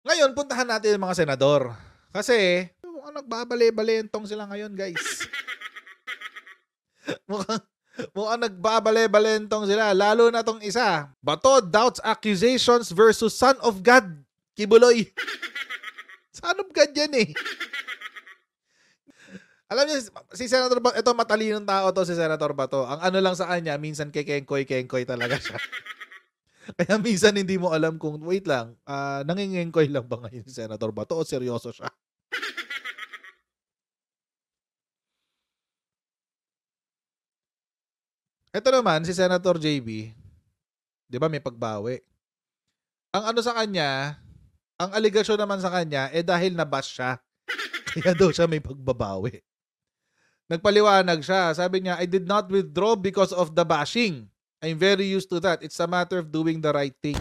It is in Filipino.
Ngayon, puntahan natin yung mga senador. Kasi, mukhang nagbabale-balentong sila ngayon, guys. mukhang, mukhang nagbabale-balentong sila. Lalo na tong isa. Bato doubts accusations versus Son of God. Kibuloy. Son of God yan eh. Alam niyo, si Senator Bato, ito matalinong tao to si Senator Bato. Ang ano lang sa kanya, minsan kekengkoy-kengkoy talaga siya. Kaya minsan hindi mo alam kung, wait lang, nangingengkoy lang ba ngayon si Senator Bato o seryoso siya? Ito naman, si Senator JB, di ba may pagbawi? Ang ano sa kanya, ang aligasyon naman sa kanya, dahil nabash siya. Kaya daw siya may pagbabawi. Nagpaliwanag siya. Sabi niya, I did not withdraw because of the bashing. I'm very used to that. It's a matter of doing the right thing.